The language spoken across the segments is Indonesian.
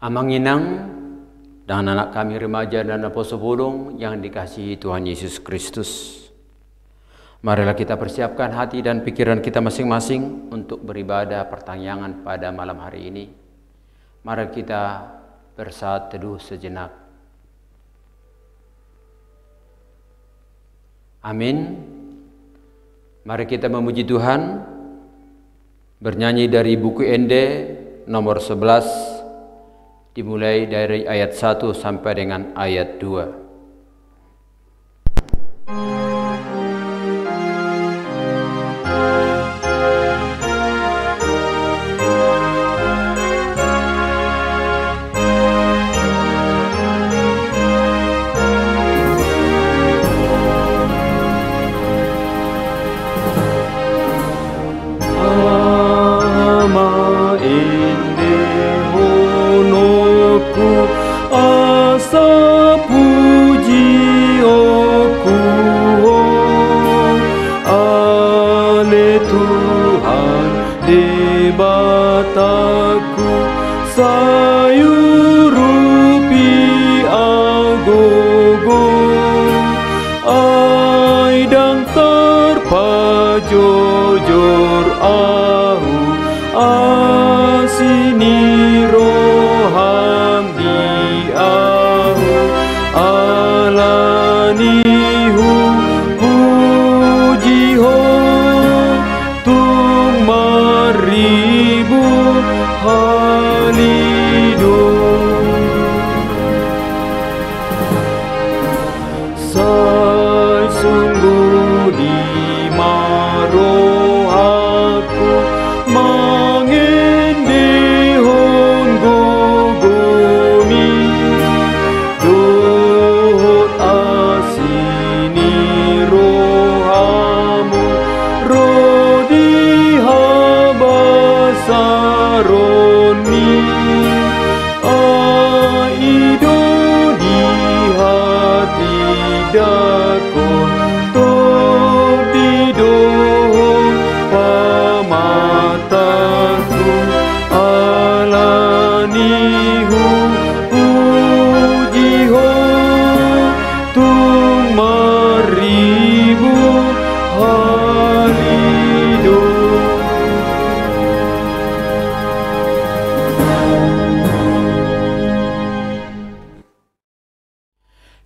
Amanginang dan anak kami remaja dan apostle bulung yang dikasihi Tuhan Yesus Kristus. Marilah kita persiapkan hati dan pikiran kita masing-masing untuk beribadah pertanyaan pada malam hari ini. Mari kita bersaat teduh sejenak. Amin. Mari kita memuji Tuhan, bernyanyi dari buku Ende nomor 11, dimulai dari ayat 1 sampai dengan ayat 2.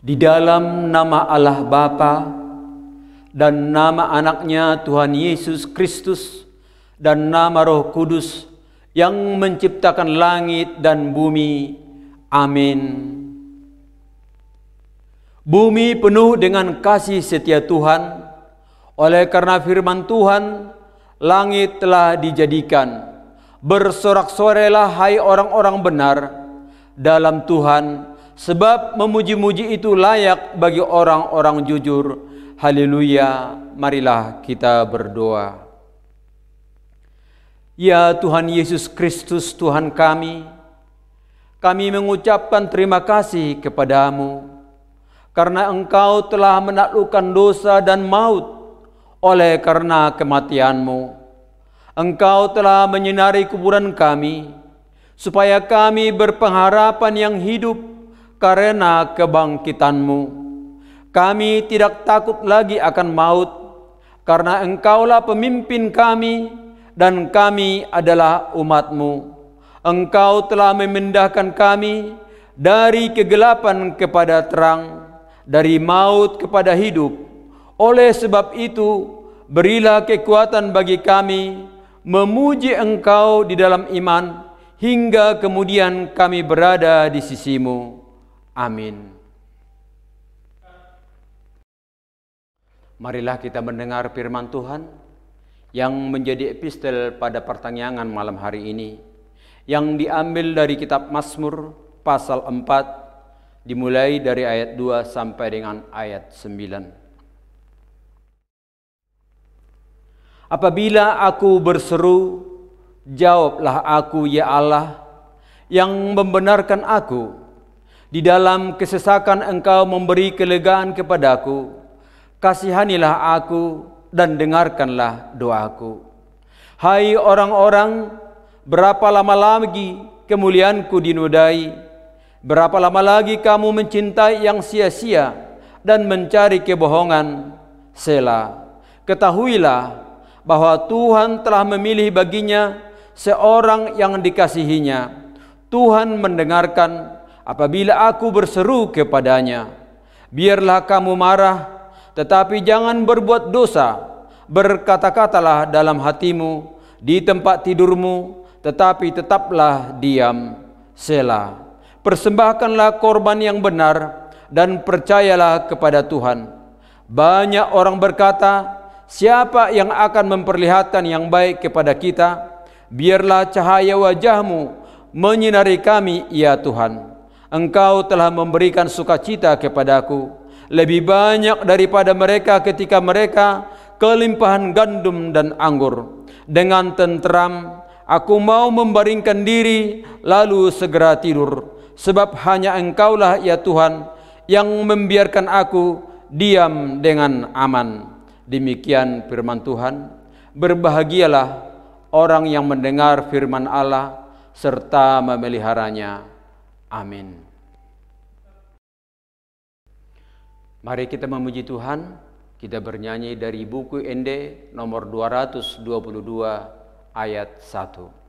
Di dalam nama Allah Bapa dan nama anaknya Tuhan Yesus Kristus dan nama Roh Kudus yang menciptakan langit dan bumi. Amin. Bumi penuh dengan kasih setia Tuhan. Oleh karena firman Tuhan, langit telah dijadikan. Bersorak-sorailah hai orang-orang benar dalam Tuhan, sebab memuji-muji itu layak bagi orang-orang jujur. Haleluya. Marilah kita berdoa. Ya Tuhan Yesus Kristus, Tuhan kami mengucapkan terima kasih kepadamu karena Engkau telah menaklukkan dosa dan maut oleh karena kematianmu. Engkau telah menyinari kuburan kami supaya kami berpengharapan yang hidup karena kebangkitan-Mu. Kami tidak takut lagi akan maut, karena Engkaulah pemimpin kami dan kami adalah umat-Mu. Engkau telah memindahkan kami dari kegelapan kepada terang, dari maut kepada hidup. Oleh sebab itu, berilah kekuatan bagi kami memuji Engkau di dalam iman, hingga kemudian kami berada di sisi-Mu. Amin. Marilah kita mendengar firman Tuhan yang menjadi epistel pada pertanyaan malam hari ini, yang diambil dari kitab Mazmur pasal 4, dimulai dari ayat 2 sampai dengan ayat 9. Apabila aku berseru, jawablah aku ya Allah, yang membenarkan aku. Di dalam kesesakan Engkau memberi kelegaan kepadaku. Kasihanilah aku dan dengarkanlah doaku. Hai orang-orang, berapa lama lagi kemuliaanku dinodai. Berapa lama lagi kamu mencintai yang sia-sia dan mencari kebohongan? Selah. Ketahuilah bahwa Tuhan telah memilih baginya seorang yang dikasihinya. Tuhan mendengarkan apabila aku berseru kepadanya. Biarlah kamu marah, tetapi jangan berbuat dosa. Berkata-katalah dalam hatimu, di tempat tidurmu, tetapi tetaplah diam. Selah. Persembahkanlah korban yang benar dan percayalah kepada Tuhan. Banyak orang berkata, siapa yang akan memperlihatkan yang baik kepada kita? Biarlah cahaya wajahmu menyinari kami, ya Tuhan. Engkau telah memberikan sukacita kepadaku, lebih banyak daripada mereka ketika mereka kelimpahan gandum dan anggur. Dengan tenteram aku mau membaringkan diri lalu segera tidur, sebab hanya Engkaulah ya Tuhan yang membiarkan aku diam dengan aman. Demikian firman Tuhan. Berbahagialah orang yang mendengar firman Allah serta memeliharanya. Amin. Mari kita memuji Tuhan. Kita bernyanyi dari buku Ende nomor 222 ayat 1.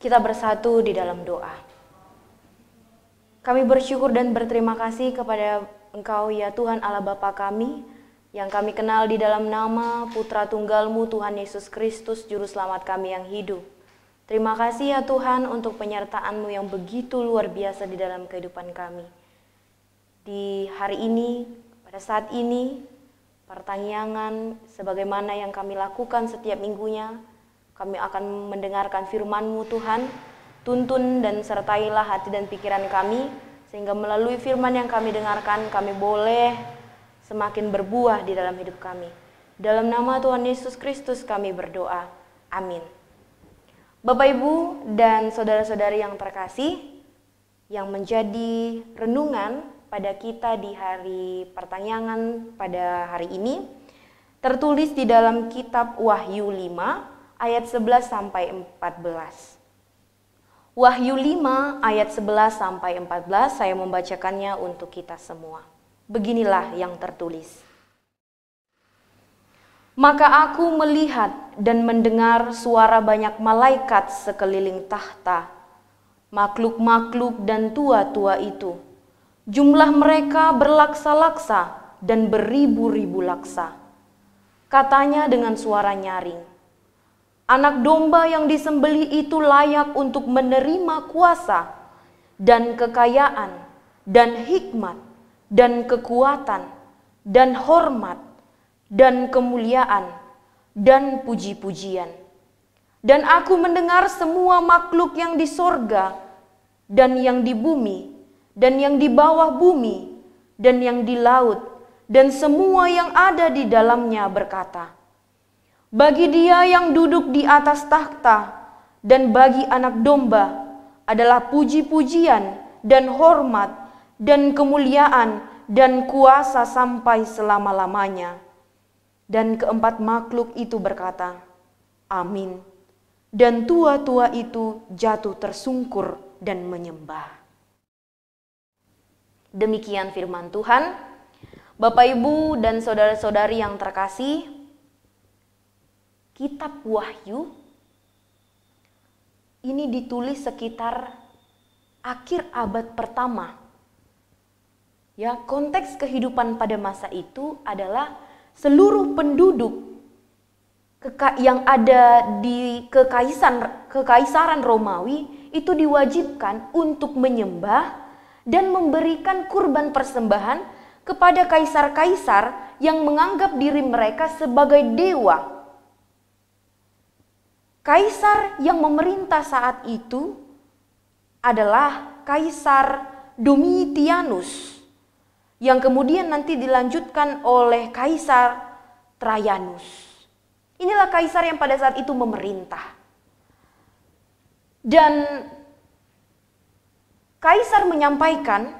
Kita bersatu di dalam doa. Kami bersyukur dan berterima kasih kepada Engkau ya Tuhan Allah Bapa kami, yang kami kenal di dalam nama Putra Tunggal-Mu Tuhan Yesus Kristus, Juru Selamat kami yang hidup. Terima kasih ya Tuhan untuk penyertaan-Mu yang begitu luar biasa di dalam kehidupan kami. Di hari ini, pada saat ini, pertanyaan sebagaimana yang kami lakukan setiap minggunya, kami akan mendengarkan firman-Mu Tuhan. Tuntun dan sertailah hati dan pikiran kami, sehingga melalui firman yang kami dengarkan, kami boleh semakin berbuah di dalam hidup kami. Dalam nama Tuhan Yesus Kristus kami berdoa. Amin. Bapak, Ibu, dan saudara-saudari yang terkasih, yang menjadi renungan pada kita di hari pertanyaan pada hari ini, tertulis di dalam kitab Wahyu 5, ayat 11 sampai 14. Wahyu 5 ayat 11 sampai 14 saya membacakannya untuk kita semua. Beginilah yang tertulis. Maka aku melihat dan mendengar suara banyak malaikat sekeliling tahta, makhluk-makhluk dan tua-tua itu. Jumlah mereka berlaksa-laksa dan beribu-ribu laksa. Katanya dengan suara nyaring, Anak domba yang disembelih itu layak untuk menerima kuasa dan kekayaan dan hikmat dan kekuatan dan hormat dan kemuliaan dan puji-pujian. Dan aku mendengar semua makhluk yang di sorga dan yang di bumi dan yang di bawah bumi dan yang di laut dan semua yang ada di dalamnya berkata, "Bagi Dia yang duduk di atas takhta dan bagi Anak Domba adalah puji-pujian dan hormat dan kemuliaan dan kuasa sampai selama-lamanya." Dan keempat makhluk itu berkata, "Amin." Dan tua-tua itu jatuh tersungkur dan menyembah. Demikian firman Tuhan. Bapak, Ibu, dan saudara-saudari yang terkasih, kitab Wahyu ini ditulis sekitar akhir abad pertama. Ya, konteks kehidupan pada masa itu adalah seluruh penduduk yang ada di kekaisaran Romawi itu diwajibkan untuk menyembah dan memberikan kurban persembahan kepada kaisar-kaisar yang menganggap diri mereka sebagai dewa. Kaisar yang memerintah saat itu adalah Kaisar Domitianus, yang kemudian nanti dilanjutkan oleh Kaisar Trajanus. Inilah kaisar yang pada saat itu memerintah. Dan kaisar menyampaikan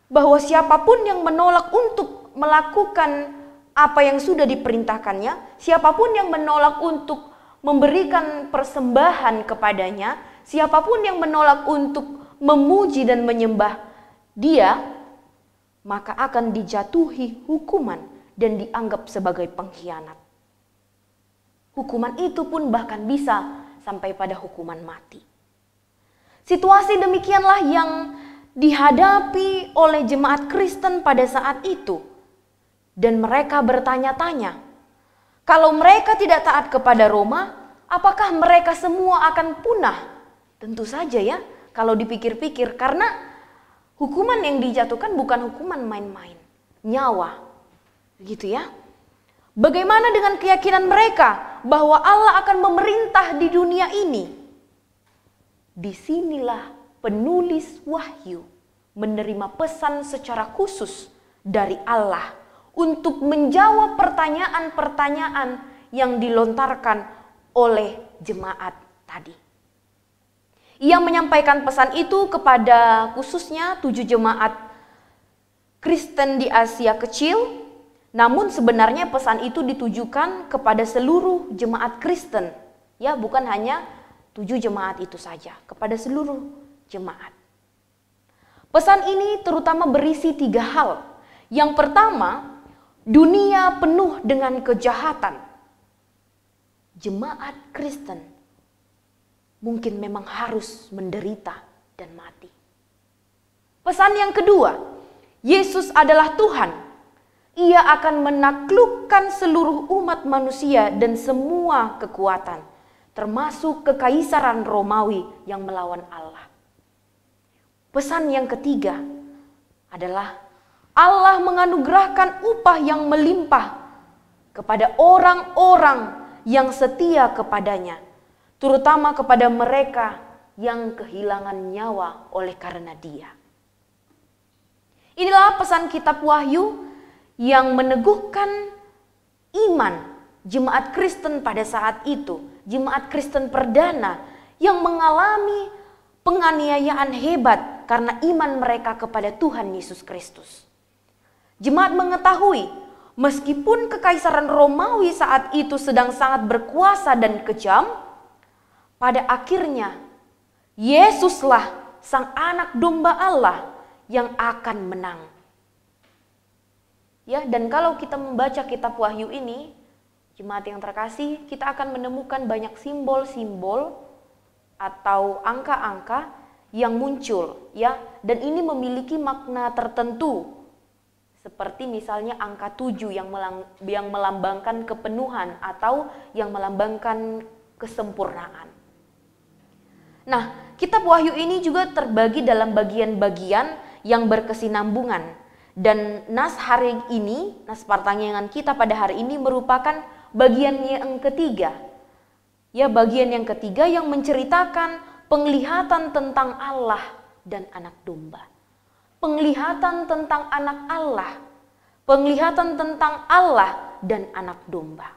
bahwa siapapun yang menolak untuk melakukan apa yang sudah diperintahkannya, siapapun yang menolak untuk memberikan persembahan kepadanya, siapapun yang menolak untuk memuji dan menyembah Dia, maka akan dijatuhi hukuman dan dianggap sebagai pengkhianat. Hukuman itu pun bahkan bisa sampai pada hukuman mati. Situasi demikianlah yang dihadapi oleh jemaat Kristen pada saat itu. Dan mereka bertanya-tanya, kalau mereka tidak taat kepada Roma, apakah mereka semua akan punah? Tentu saja ya, kalau dipikir-pikir, karena hukuman yang dijatuhkan bukan hukuman main-main, nyawa. Begitu ya. Bagaimana dengan keyakinan mereka bahwa Allah akan memerintah di dunia ini? Disinilah penulis Wahyu menerima pesan secara khusus dari Allah untuk menjawab pertanyaan-pertanyaan yang dilontarkan oleh jemaat tadi. Ia menyampaikan pesan itu kepada khususnya 7 jemaat Kristen di Asia Kecil. Namun sebenarnya pesan itu ditujukan kepada seluruh jemaat Kristen. Ya, bukan hanya 7 jemaat itu saja, kepada seluruh jemaat. Pesan ini terutama berisi 3 hal. Yang pertama, dunia penuh dengan kejahatan. Jemaat Kristen mungkin memang harus menderita dan mati. Pesan yang kedua, Yesus adalah Tuhan. Ia akan menaklukkan seluruh umat manusia dan semua kekuatan, termasuk kekaisaran Romawi yang melawan Allah. Pesan yang ketiga adalah Allah menganugerahkan upah yang melimpah kepada orang-orang yang setia kepadanya, terutama kepada mereka yang kehilangan nyawa oleh karena Dia. Inilah pesan kitab Wahyu yang meneguhkan iman jemaat Kristen pada saat itu, jemaat Kristen perdana yang mengalami penganiayaan hebat karena iman mereka kepada Tuhan Yesus Kristus. Jemaat mengetahui, meskipun kekaisaran Romawi saat itu sedang sangat berkuasa dan kejam, pada akhirnya Yesuslah Sang Anak Domba Allah yang akan menang. Ya, dan kalau kita membaca kitab Wahyu ini, jemaat yang terkasih, kita akan menemukan banyak simbol-simbol atau angka-angka yang muncul, ya, dan ini memiliki makna tertentu. Seperti misalnya angka 7 yang melambangkan kepenuhan atau yang melambangkan kesempurnaan. Nah, kitab Wahyu ini juga terbagi dalam bagian-bagian yang berkesinambungan. Dan nas hari ini, nas pertanyaan kita pada hari ini merupakan bagian yang ketiga. Ya, bagian yang ketiga yang menceritakan penglihatan tentang Allah dan Anak Domba. Penglihatan tentang Anak Allah, penglihatan tentang Allah dan anak domba.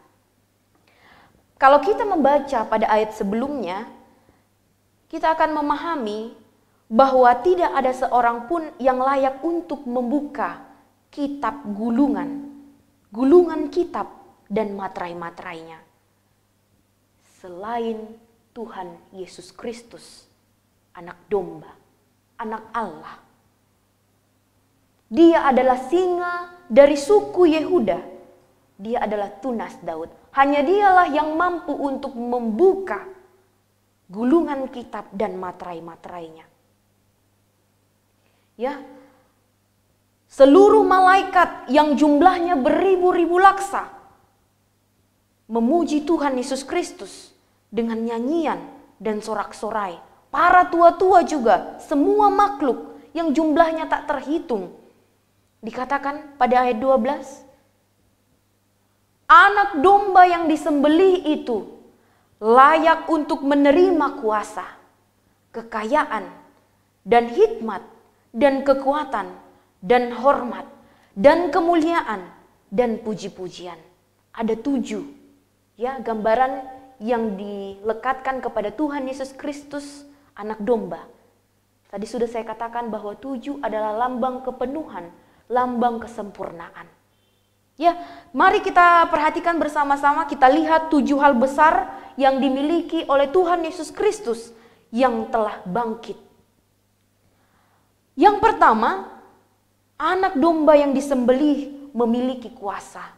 Kalau kita membaca pada ayat sebelumnya, kita akan memahami bahwa tidak ada seorang pun yang layak untuk membuka kitab gulungan kitab dan materai-materainya, selain Tuhan Yesus Kristus, anak domba, anak Allah. Dia adalah singa dari suku Yehuda. Dia adalah tunas Daud. Hanya dialah yang mampu untuk membuka gulungan kitab dan materai-materainya. Ya, seluruh malaikat yang jumlahnya beribu-ribu laksa memuji Tuhan Yesus Kristus dengan nyanyian dan sorak-sorai. Para tua-tua juga, semua makhluk yang jumlahnya tak terhitung. Dikatakan pada ayat 12, anak domba yang disembelih itu layak untuk menerima kuasa, kekayaan, dan hikmat, dan kekuatan, dan hormat, dan kemuliaan, dan puji-pujian. Ada 7 ya gambaran yang dilekatkan kepada Tuhan Yesus Kristus, anak domba. Tadi sudah saya katakan bahwa 7 adalah lambang kepenuhan, lambang kesempurnaan. Ya, mari kita perhatikan bersama-sama, kita lihat 7 hal besar yang dimiliki oleh Tuhan Yesus Kristus yang telah bangkit. Yang pertama, anak domba yang disembelih memiliki kuasa.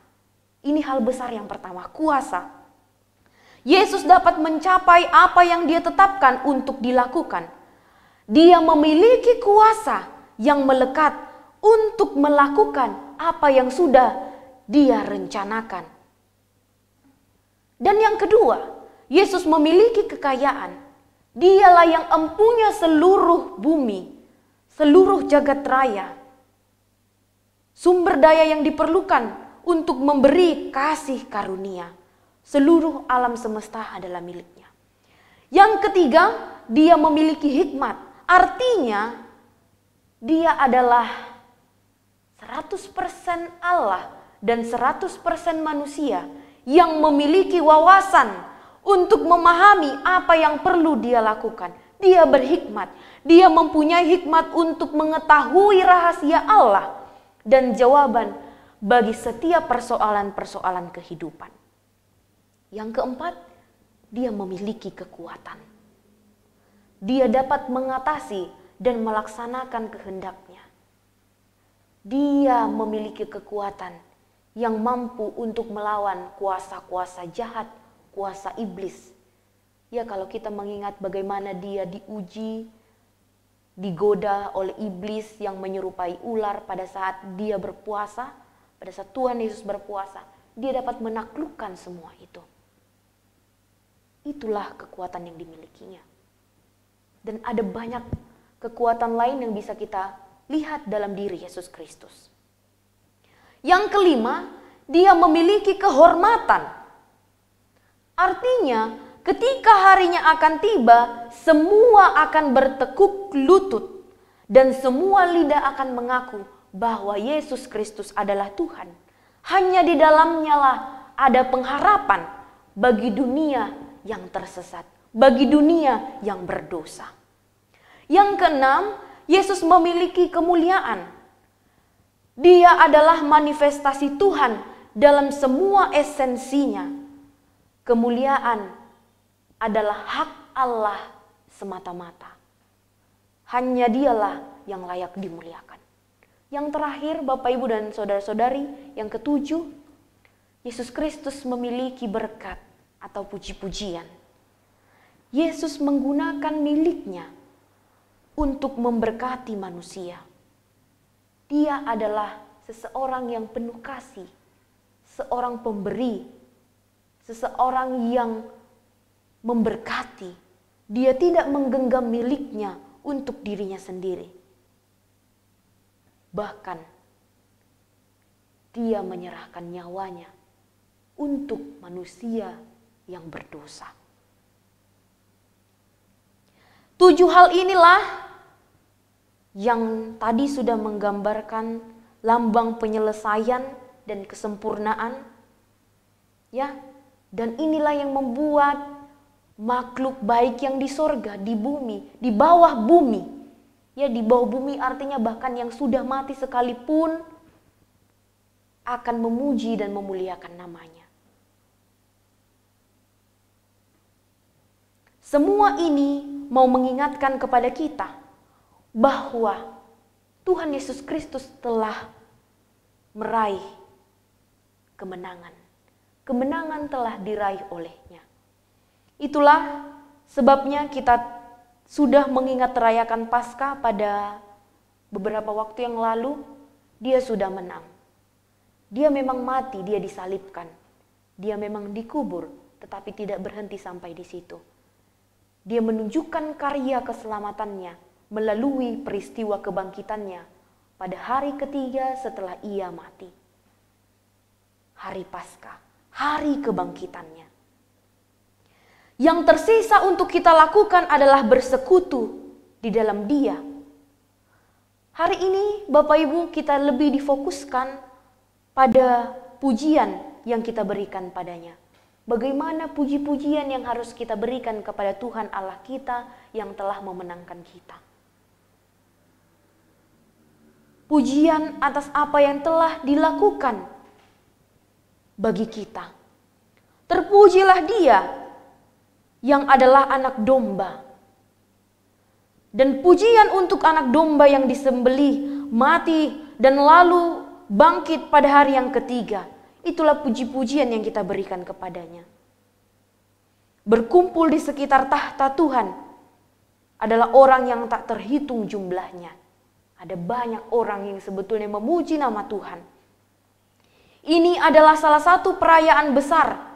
Ini hal besar yang pertama, kuasa. Yesus dapat mencapai apa yang dia tetapkan untuk dilakukan. Dia memiliki kuasa yang melekat untuk melakukan apa yang sudah dia rencanakan. Dan yang kedua, Yesus memiliki kekayaan. Dialah yang empunya seluruh bumi, seluruh jagat raya. Sumber daya yang diperlukan untuk memberi kasih karunia. Seluruh alam semesta adalah miliknya. Yang ketiga, dia memiliki hikmat. Artinya, dia adalah 100% Allah dan 100% manusia yang memiliki wawasan untuk memahami apa yang perlu dia lakukan. Dia berhikmat. Dia mempunyai hikmat untuk mengetahui rahasia Allah dan jawaban bagi setiap persoalan-persoalan kehidupan. Yang keempat, dia memiliki kekuatan. Dia dapat mengatasi dan melaksanakan kehendaknya. Dia memiliki kekuatan yang mampu untuk melawan kuasa-kuasa jahat, kuasa iblis. Ya, kalau kita mengingat bagaimana dia diuji, digoda oleh iblis yang menyerupai ular pada saat dia berpuasa, pada saat Tuhan Yesus berpuasa, dia dapat menaklukkan semua itu. Itulah kekuatan yang dimilikinya. Dan ada banyak kekuatan lain yang bisa kita lihat dalam diri Yesus Kristus. Yang kelima, dia memiliki kehormatan. Artinya, ketika harinya akan tiba, semua akan bertekuk lutut dan semua lidah akan mengaku bahwa Yesus Kristus adalah Tuhan. Hanya di dalamnya lah ada pengharapan bagi dunia yang tersesat, bagi dunia yang berdosa. Yang keenam, Yesus memiliki kemuliaan. Dia adalah manifestasi Tuhan dalam semua esensinya. Kemuliaan adalah hak Allah semata-mata. Hanya dialah yang layak dimuliakan. Yang terakhir, Bapak, Ibu, dan saudara-saudari, yang ketujuh, Yesus Kristus memiliki berkat atau puji-pujian. Yesus menggunakan miliknya untuk memberkati manusia. Dia adalah seseorang yang penuh kasih, seorang pemberi, seseorang yang memberkati. Dia tidak menggenggam miliknya untuk dirinya sendiri. Bahkan dia menyerahkan nyawanya untuk manusia yang berdosa. 7 hal inilah yang tadi sudah menggambarkan lambang penyelesaian dan kesempurnaan. Ya, dan inilah yang membuat makhluk baik yang di sorga, di bumi, di bawah bumi. Ya, di bawah bumi artinya bahkan yang sudah mati sekalipun akan memuji dan memuliakan namanya. Semua ini mau mengingatkan kepada kita bahwa Tuhan Yesus Kristus telah meraih kemenangan. Kemenangan telah diraih olehnya. Itulah sebabnya kita sudah mengingat rayakan Paskah pada beberapa waktu yang lalu. Dia sudah menang. Dia memang mati, dia disalibkan. Dia memang dikubur, tetapi tidak berhenti sampai di situ. Dia menunjukkan karya keselamatannya melalui peristiwa kebangkitannya pada hari ketiga setelah ia mati. Hari Paskah, hari kebangkitannya. Yang tersisa untuk kita lakukan adalah bersekutu di dalam Dia. Hari ini Bapak Ibu kita lebih difokuskan pada pujian yang kita berikan padanya. Bagaimana puji-pujian yang harus kita berikan kepada Tuhan Allah kita yang telah memenangkan kita. Pujian atas apa yang telah dilakukan bagi kita. Terpujilah Dia yang adalah anak domba. Dan pujian untuk anak domba yang disembelih, mati, dan lalu bangkit pada hari yang ketiga. Itulah puji-pujian yang kita berikan kepadanya. Berkumpul di sekitar tahta Tuhan adalah orang yang tak terhitung jumlahnya. Ada banyak orang yang sebetulnya memuji nama Tuhan. Ini adalah salah satu perayaan besar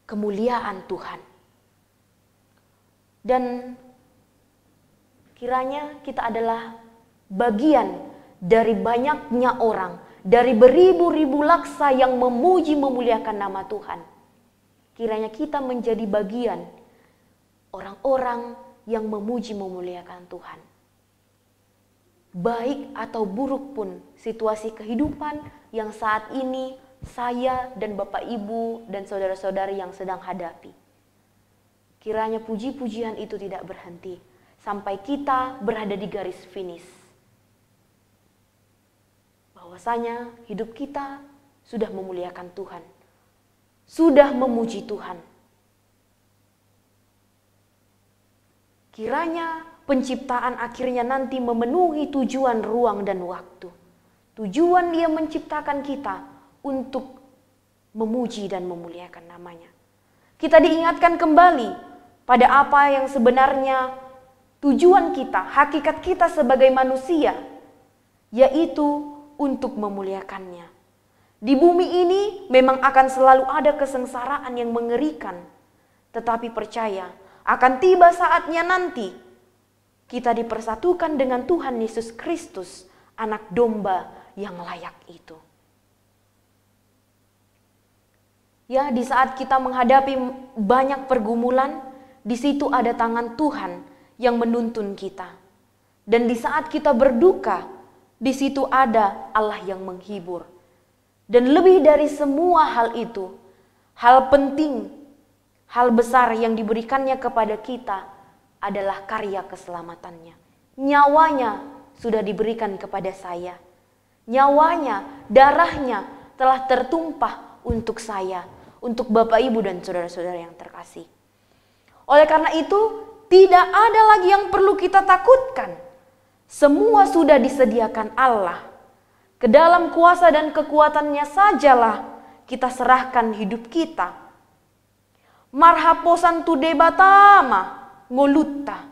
kemuliaan Tuhan. Dan kiranya kita adalah bagian dari banyaknya orang, dari beribu-ribu laksa yang memuji memuliakan nama Tuhan. Kiranya kita menjadi bagian orang-orang yang memuji memuliakan Tuhan. Baik atau buruk pun situasi kehidupan yang saat ini saya dan Bapak Ibu dan saudara-saudari yang sedang hadapi. Kiranya puji-pujian itu tidak berhenti sampai kita berada di garis finish. Bahwasanya hidup kita sudah memuliakan Tuhan, sudah memuji Tuhan. Kiranya penciptaan akhirnya nanti memenuhi tujuan ruang dan waktu. Tujuan Dia menciptakan kita untuk memuji dan memuliakan namanya. Kita diingatkan kembali pada apa yang sebenarnya tujuan kita, hakikat kita sebagai manusia, yaitu untuk memuliakannya. Di bumi ini memang akan selalu ada kesengsaraan yang mengerikan, tetapi percaya akan tiba saatnya nanti kita dipersatukan dengan Tuhan Yesus Kristus, anak domba yang layak itu. Ya, di saat kita menghadapi banyak pergumulan, di situ ada tangan Tuhan yang menuntun kita. Dan di saat kita berduka, di situ ada Allah yang menghibur. Dan lebih dari semua hal itu, hal penting, hal besar yang diberikannya kepada kita adalah karya keselamatannya. Nyawanya sudah diberikan kepada saya. Nyawanya, darahnya telah tertumpah untuk saya, untuk Bapak Ibu dan saudara-saudara yang terkasih. Oleh karena itu, tidak ada lagi yang perlu kita takutkan. Semua sudah disediakan Allah. Ke dalam kuasa dan kekuatannya sajalah kita serahkan hidup kita. Marhaposan tu debatama ngolutta,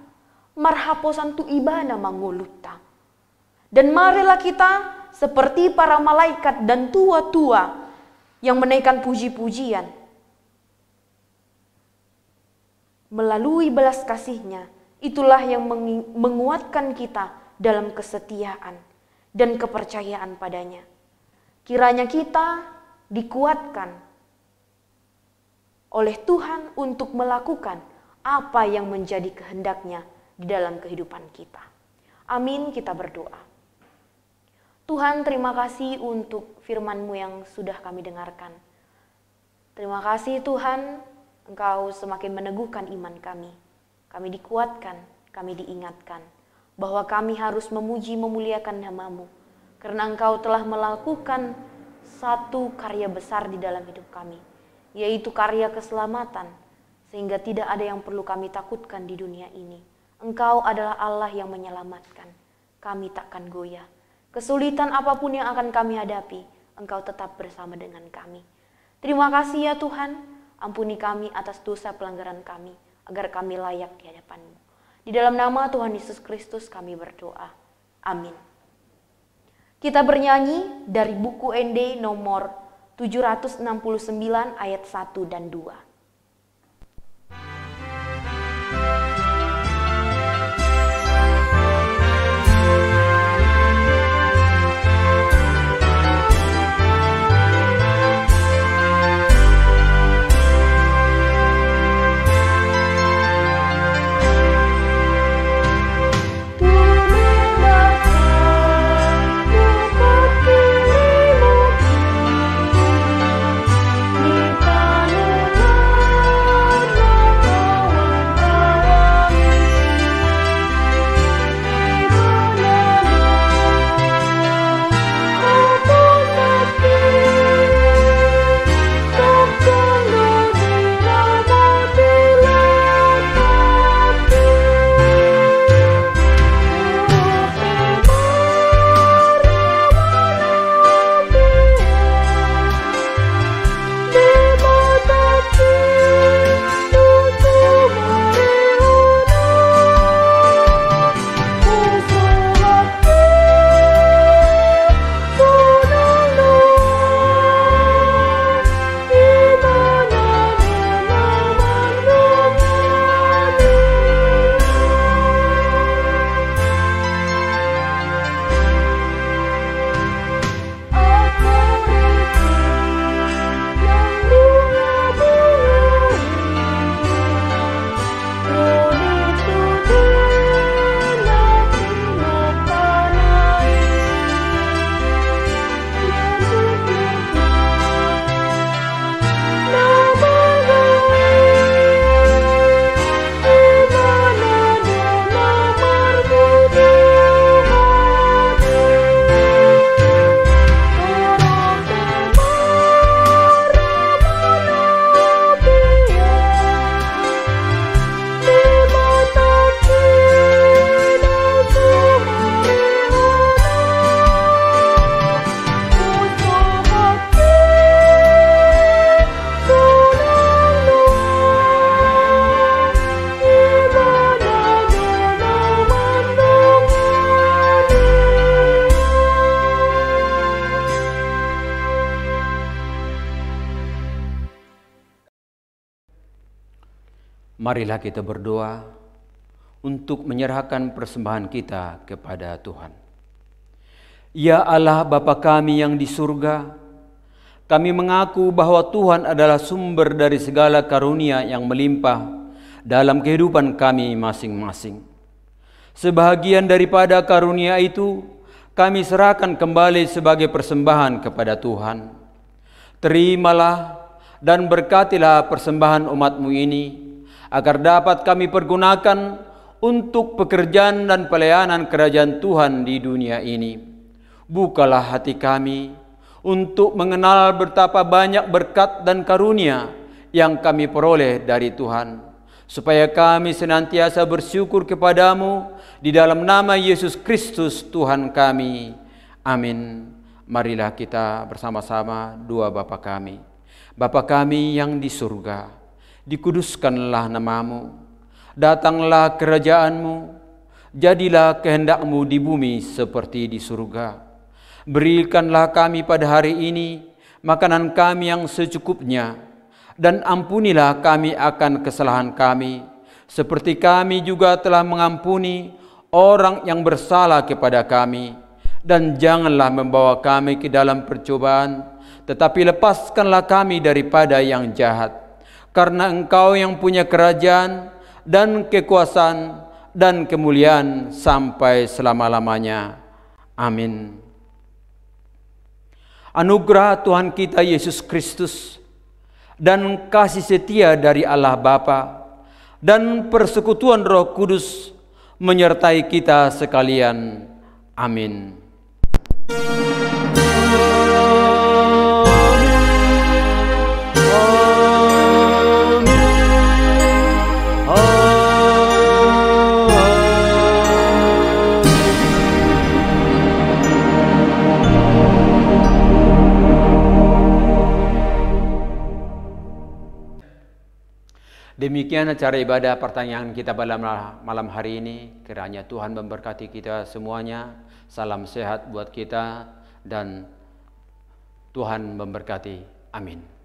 marhaposan tu ibana mangolutta. Dan marilah kita seperti para malaikat dan tua-tua yang menaikkan puji-pujian. Melalui belas kasih-Nya, itulah yang menguatkan kita dalam kesetiaan dan kepercayaan padanya. Kiranya kita dikuatkan oleh Tuhan untuk melakukan apa yang menjadi kehendak-Nya di dalam kehidupan kita. Amin, kita berdoa. Tuhan, terima kasih untuk firman-Mu yang sudah kami dengarkan. Terima kasih Tuhan, Engkau semakin meneguhkan iman kami. Kami dikuatkan, kami diingatkan bahwa kami harus memuji memuliakan nama-Mu. Karena Engkau telah melakukan satu karya besar di dalam hidup kami, yaitu karya keselamatan, sehingga tidak ada yang perlu kami takutkan di dunia ini. Engkau adalah Allah yang menyelamatkan, kami takkan goyah. Kesulitan apapun yang akan kami hadapi, Engkau tetap bersama dengan kami. Terima kasih ya Tuhan, ampuni kami atas dosa pelanggaran kami, agar kami layak di hadapan-Mu. Di dalam nama Tuhan Yesus Kristus kami berdoa. Amin. Kita bernyanyi dari buku ND nomor 769 ayat 1 dan 2. Marilah kita berdoa untuk menyerahkan persembahan kita kepada Tuhan. Ya Allah Bapa kami yang di surga, kami mengaku bahwa Tuhan adalah sumber dari segala karunia yang melimpah dalam kehidupan kami masing-masing. Sebahagian daripada karunia itu kami serahkan kembali sebagai persembahan kepada Tuhan. Terimalah dan berkatilah persembahan umat-Mu ini, agar dapat kami pergunakan untuk pekerjaan dan pelayanan kerajaan Tuhan di dunia ini. Bukalah hati kami untuk mengenal betapa banyak berkat dan karunia yang kami peroleh dari Tuhan, supaya kami senantiasa bersyukur kepadamu di dalam nama Yesus Kristus Tuhan kami. Amin. Marilah kita bersama-sama doa Bapa kami. Bapa kami yang di surga, dikuduskanlah nama-Mu, datanglah kerajaan-Mu, jadilah kehendak-Mu di bumi seperti di surga. Berikanlah kami pada hari ini makanan kami yang secukupnya, dan ampunilah kami akan kesalahan kami, seperti kami juga telah mengampuni orang yang bersalah kepada kami. Dan janganlah membawa kami ke dalam percobaan, tetapi lepaskanlah kami daripada yang jahat. Karena Engkau yang punya kerajaan dan kekuasaan dan kemuliaan sampai selama-lamanya. Amin. anugerah Tuhan kita Yesus Kristus, dan kasih setia dari Allah Bapa, dan persekutuan Roh Kudus menyertai kita sekalian. Amin. Demikian acara ibadah pertanyaan kita pada malam hari ini. Kiranya Tuhan memberkati kita semuanya. Salam sehat buat kita dan Tuhan memberkati. Amin.